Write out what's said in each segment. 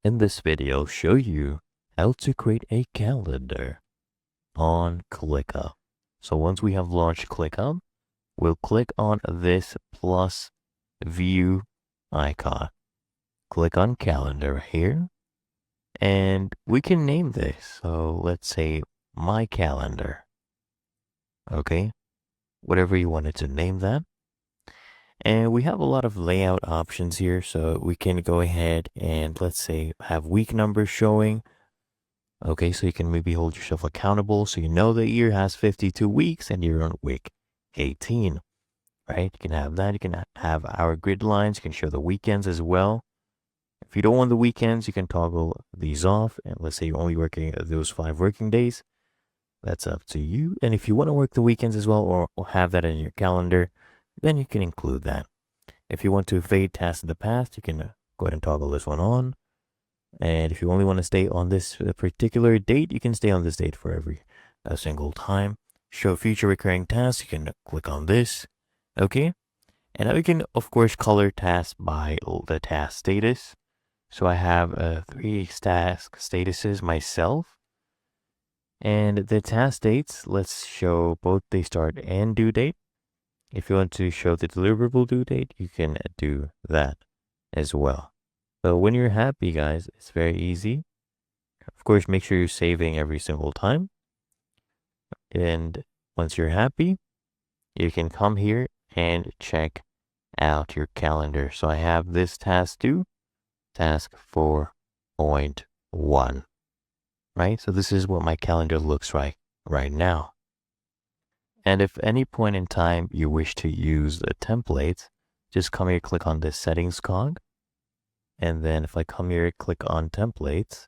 In this video, I'll show you how to create a calendar on ClickUp. So once we have launched ClickUp, we'll click on this plus view icon. Click on calendar here, and we can name this. So let's say my calendar. Okay, whatever you wanted to name that. And we have a lot of layout options here, so we can go ahead and let's say have week numbers showing. Okay, so you can maybe hold yourself accountable so you know the year has 52 weeks and you're on week 18, right? You can have that. You can have our grid lines. You can show the weekends as well. If you don't want the weekends, you can toggle these off. And let's say you're only working those 5 working days. That's up to you. And if you want to work the weekends as well or have that in your calendar, then you can include that. If you want to fade tasks in the past, you can go ahead and toggle this one on. And if you only want to stay on this particular date, you can stay on this date for every single time. Show future recurring tasks, you can click on this. Okay. And now you can, of course, color tasks by the task status. So I have 3 task statuses myself. And the task dates, let's show both the start and due date. If you want to show the deliverable due date, you can do that as well. So when you're happy, guys, it's very easy. Of course, make sure you're saving every single time. And once you're happy, you can come here and check out your calendar. So I have this task 2, task 4.1, right? So this is what my calendar looks like right now. And if any point in time you wish to use the templates, just come here, click on this settings cog. And then if I come here, click on templates,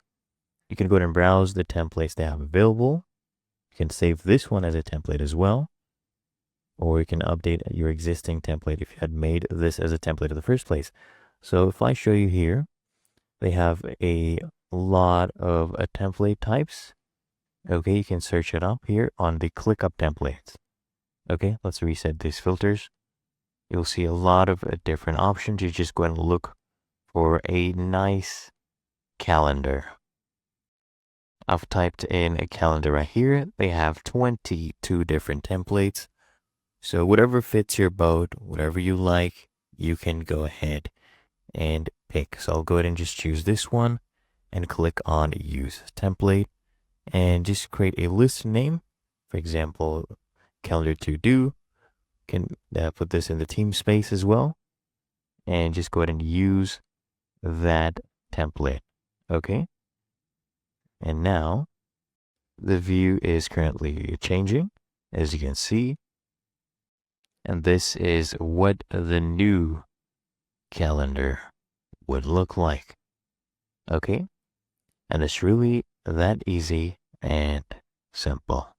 you can go ahead and browse the templates they have available. You can save this one as a template as well. Or you can update your existing template if you had made this as a template in the first place. So if I show you here, they have a lot of template types. Okay, you can search it up here on the ClickUp templates. Okay, let's reset these filters. You'll see a lot of different options. You just go and look for a nice calendar. I've typed in a calendar right here. They have 22 different templates. So whatever fits your boat, whatever you like, you can go ahead and pick. So I'll go ahead and just choose this one and click on use template and just create a list name. For example, calendar to do. Can put this in the team space as well. And just go ahead and use that template. Okay. And now the view is currently changing, as you can see. And this is what the new calendar would look like. Okay. And it's really that easy and simple.